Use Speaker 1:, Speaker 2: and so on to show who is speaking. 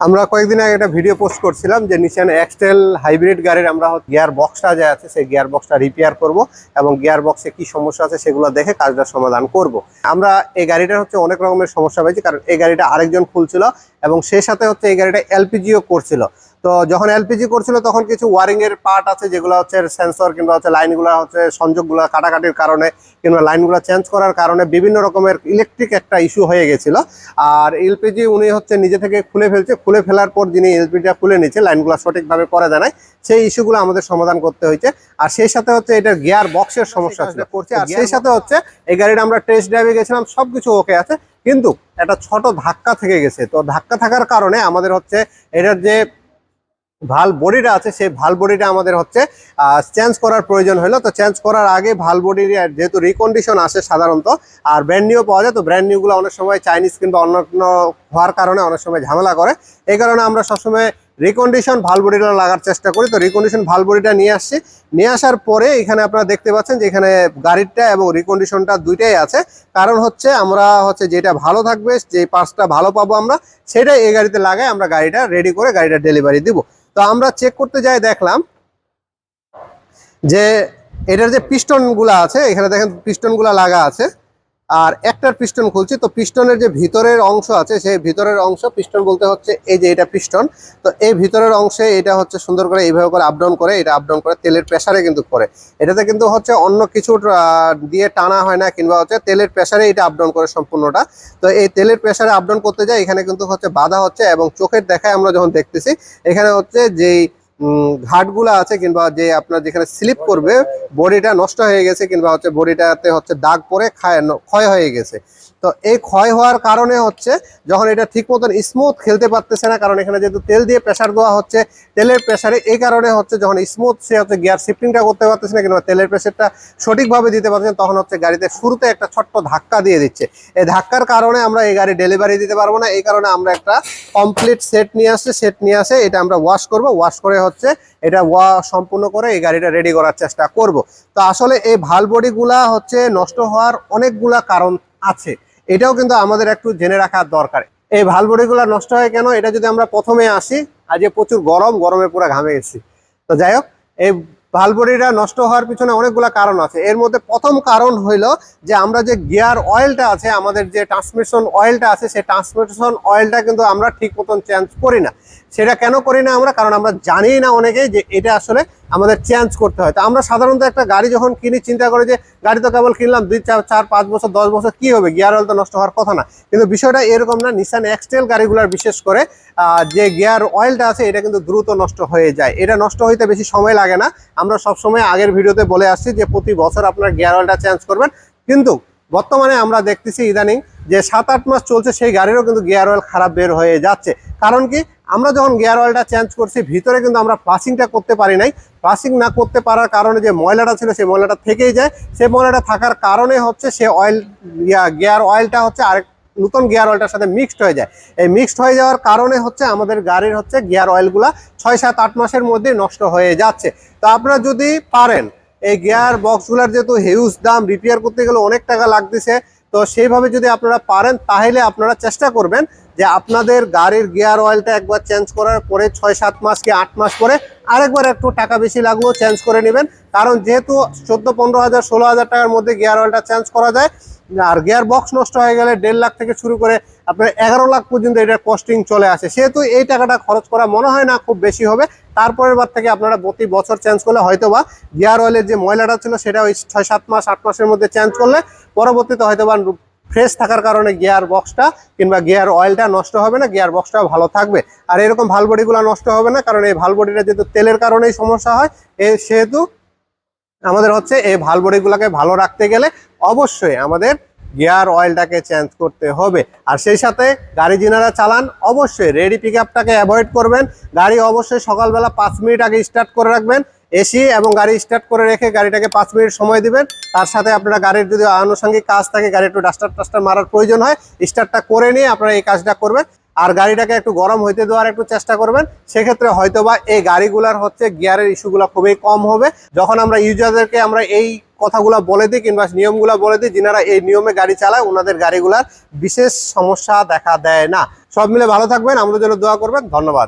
Speaker 1: আমরা কয়েকদিন আগে একটা ভিডিও পোস্ট করছিলাম যে নিশান এক্সটেল হাইব্রিড গাড়ির আমরা গিয়ার বক্সটা যা আছে সেই গিয়ার বক্সটা রিপেয়ার করব এবং গিয়ার বক্সে কি সমস্যা আছে সেগুলো দেখে কাজটার সমাধান করব। আমরা এই গাড়িটার অনেক রকমের সমস্যা পেয়েছি, কারণ এই গাড়িটা আরেকজন খুলছিল এবং সেই সাথে এই গাড়িটা এলপিজিও করছিল। তো যখন এলপিজি করছিল তখন কিছু ওয়ারিং এর পার্ট আছে যেগুলো সেন্সর কিংবা লাইনগুলো সংযোগগুলো কাটাকাটির কারণে কিংবা লাইনগুলো চেঞ্জ করার কারণে বিভিন্ন রকমের ইলেকট্রিক একটা ইস্যু হয়ে গেছিল। আর এলপিজি উনি নিজে থেকে খুলে ফেলার পর যিনি এলপিজিটা খুলে নিচ্ছে লাইনগুলো সঠিকভাবে করা যায় না, সেই ইস্যুগুলো আমাদের সমাধান করতে হয়েছে। আর সেই সাথে এটার গিয়ার বক্সের সমস্যা করছে। আর সেই সাথে এই গাড়িটা আমরা টেস্ট ড্রাইভে গেছিলাম, সবকিছু ওকে আছে, কিন্তু একটা ছোট ধাক্কা থেকে গেছে। তো ধাক্কা থাকার কারণে আমাদের এটার যে ভাল বডিটা আছে সেই ভাল বডিটা আমাদের চেঞ্জ করার প্রয়োজন হলো। তো চেঞ্জ করার আগে ভাল বডির যেহেতু রিকন্ডিশন আসে সাধারণত, আর ব্র্যান্ড নিউ পাওয়া যায়, তো ব্র্যান্ড নিউগুলো অনেক সময় চাইনিজ কিংবা অন্য হওয়ার কারণে অনেক সময় ঝামেলা করে। এই কারণে আমরা সবসময় রিকন্ডিশন ভাল বডিটা লাগার চেষ্টা করি। তো রিকন্ডিশন ভাল বডিটা নিয়ে আসার পরে এখানে আপনারা দেখতে পাচ্ছেন যে এখানে গাড়িটা এবং রিকন্ডিশনটা দুইটাই আছে। কারণ আমরা যেটা ভালো থাকবে, যে পার্টসটা ভালো পাবো আমরা, সেটাই এই গাড়িতে লাগাই আমরা গাড়িটা রেডি করে গাড়িটা ডেলিভারি দিব। তো আমরা চেক করতে যাই, দেখলাম যে এটার যে পিস্টন গুলা আছে, এখানে দেখেন পিস্টন গুলা লাগা আছে, আর একটার পিস্টন খুলছি। তো পিস্টনের যে ভিতরের অংশ আছে সেই ভিতরের অংশ, পিস্টন বলতে এই যে এটা পিস্টন, তো এই ভিতরের অংশে এটা সুন্দর করে এইভাবে করে আপডাউন করে, এটা আপডাউন করে তেলের প্রেসারে কিন্তু করে। এটাতে কিন্তু অন্য কিছু দিয়ে টানা হয় না, কিংবা তেলের প্রেসারে এটা আপডাউন করে সম্পূর্ণটা। তো এই তেলের প্রেসারে আপডাউন করতে যায় এখানে কিন্তু বাধা এবং চোখের দেখায় আমরা যখন দেখতেছি এখানে যেই ঘাটগুলো আছে কিংবা যে আপনার যেখানে স্লিপ করবে বডিটা নষ্ট হয়ে গেছে, কিংবা বডিটাতে দাগ পরে ক্ষয় হয়ে গেছে। তো এই ক্ষয় হওয়ার কারণে যখন এটা ঠিক মতন স্মুথ খেলতে পারতেছে না, কারণ এখানে যেহেতু তেল দিয়ে প্রেসার দেওয়া হচ্ছে, তেলের প্রেসারে এই কারণে যখন স্মুথ সে গিয়ার শিফটিংটা করতে পারতেছে না কিংবা তেলের প্রেসারটা সঠিকভাবে দিতে পারছে না, তখন গাড়িতে শুরুতে একটা ছোট্ট ধাক্কা দিয়ে দিচ্ছে। এই ধাক্কার কারণে আমরা এই গাড়ি ডেলিভারি দিতে পারবো না। এই কারণে আমরা একটা কমপ্লিট সেট নিয়ে আসে এটা আমরা ওয়াশ করব। ওয়াশ করে এটা সম্পূর্ণ করে এই গাড়িটা রেডি করার চেষ্টা করব। তো আসলে এই ভাল বডিগুলা নষ্ট হওয়ার অনেকগুলা কারণ আছে, এটাও কিন্তু আমাদের একটু জেনে রাখা দরকার। এই ভাল বডিগুলা নষ্ট হয় কেন, এটা যদি আমরা প্রথমে আসি, আজকে প্রচুর গরমে পুরো ঘামে গেছি। তো যাই হোক, এই ভাল বডিটা নষ্ট হওয়ার পিছনে অনেকগুলা কারণ আছে। এর মধ্যে প্রথম কারণ হইলো যে আমরা যে গিয়ার অয়েলটা আছে, আমাদের যে ট্রান্সমিশন অয়েলটা আছে, সেই ট্রান্সমিশন অয়েলটা কিন্তু আমরা ঠিক মতন চেঞ্জ করি না। সেটা কেন করি না আমরা, কারণ আমরা জানি না অনেকেই যে এটা আসলে আমাদের চেঞ্জ করতে হয়। তো আমরা সাধারণত একটা গাড়ি যখন কিনি চিন্তা করি যে গাড়ি তো কেবল কিনলাম 2-4-5 বছর 10 বছর কি হবে, গিয়ার অয়েল তো নষ্ট হওয়ার কথা না। কিন্তু বিষয়টা এরকম না। নিসান এক্সটেল গাড়িগুলোর বিশেষ করে যে গিয়ার অয়েলটা আছে এটা কিন্তু দ্রুত নষ্ট হয়ে যায়। এটা নষ্ট হইতে বেশি সময় লাগে না। আমরা সবসময় আগের ভিডিওতে বলে আসছি যে প্রতি বছর আপনার গিয়ার অয়েলটা চেঞ্জ করবেন, কিন্তু বর্তমানে আমরা দেখতেছি ইদানিং যে 7-8 মাস চলছে সেই গাড়িরও কিন্তু গিয়ার অয়েল খারাপ বের হয়ে যাচ্ছে। কারণ কি, আমরা যখন গিয়ার অয়েলটা চেঞ্জ করছি ভিতরে কিন্তু আমরা ফ্লাশিংটা করতে পারি নাই। ফ্লাশিং না করতে পারার কারণে যে ময়লাটা ছিল সেই ময়লাটা থেকেই যায়। সেই ময়লাটা থাকার কারণে সে অয়েল গিয়ার অয়েলটা আরেক নতুন গিয়ার অয়েলটার সাথে মিক্সড হয়ে যায়। এই মিক্সড হয়ে যাওয়ার কারণে আমাদের গাড়ির গিয়ার অয়েলগুলা 6-7-8 মাসের মধ্যে নষ্ট হয়ে যাচ্ছে। তো আপনারা যদি পারেন, এই গিয়ার বক্সগুলার যেহেতু হিউজ দাম, রিপেয়ার করতে গেলে অনেক টাকা লাগতেছে, তো সেইভাবে যদি আপনারা পারেন তাহলে আপনারা চেষ্টা করবেন যে আপনাদের গাড়ির গিয়ার অয়েলটা একবার চেঞ্জ করার পরে 6-7 মাস কি 8 মাস পরে আরেকবার একটু টাকা বেশি লাগলেও চেঞ্জ করে নেবেন। কারণ যেহেতু 14-15 হাজার 16 হাজার টাকার মধ্যে গিয়ার অয়েলটা চেঞ্জ করা যায়, আর গিয়ার বক্স নষ্ট হয়ে গেলে 1.5 লাখ থেকে শুরু করে আপনার 11 লাখ পর্যন্ত এটা কস্টিং চলে আসে। সেহেতু এই টাকাটা খরচ করা মনে হয় না খুব বেশি হবে। তারপরের বার থেকে আপনারা প্রতি বছর চেঞ্জ করলে হয়তোবা গিয়ার অয়েলের যে ময়লাটা ছিল সেটা ওই 6-7 মাস 8 মাসের মধ্যে চেঞ্জ করলে পরবর্তীতে হয়তোবা ফ্রেশ থাকার কারণে গিয়ার বক্সটা কিংবা গিয়ার অয়েলটা নষ্ট হবে না, গিয়ার বক্সটাও ভালো থাকবে। আর এরকম ভাল বডিগুলো নষ্ট হবে না, কারণ এই ভাল বডিটা যেহেতু তেলের কারণেই সমস্যা হয়, সেহেতু আমাদের এই ভাল বডিগুলোকে ভালো রাখতে গেলে অবশ্যই আমাদের গিয়ার অয়েলটাকে চেঞ্জ করতে হবে। আর সেই সাথে গাড়ি যিনারা চালান অবশ্যই রেডি পিক আপটাকে অ্যাভয়েড করবেন। গাড়ি অবশ্যই সকালবেলা 5 মিনিট আগে স্টার্ট করে রাখবেন, এসি এবং গাড়ি স্টার্ট করে রেখে গাড়িটাকে 5 মিনিট সময় দিবেন। তার সাথে আপনারা গাড়ির যদি আনুষঙ্গিক কাজ থাকে, গাড়ি একটু ডাস্টার মারার প্রয়োজন হয়, স্টার্টটা করে নিয়ে আপনারা এই কাজটা করবেন। আর গাড়িটাকে একটু গরম হইতে দেওয়ার একটু চেষ্টা করবেন। সেক্ষেত্রে হয়তোবা এই গাড়িগুলার হচ্ছে গিয়ারের ইস্যুগুলো খুবই কম হবে। যখন আমরা ইউজারদেরকে আমরা এই কথাগুলো বলে দিই কিংবা নিয়মগুলো বলে দিই, যিনারা এই নিয়মে গাড়ি চালায় ওনাদের গাড়িগুলার বিশেষ সমস্যা দেখা দেয় না। সব মিলে ভালো থাকবেন, আমাদের জন্য দোয়া করবেন। ধন্যবাদ।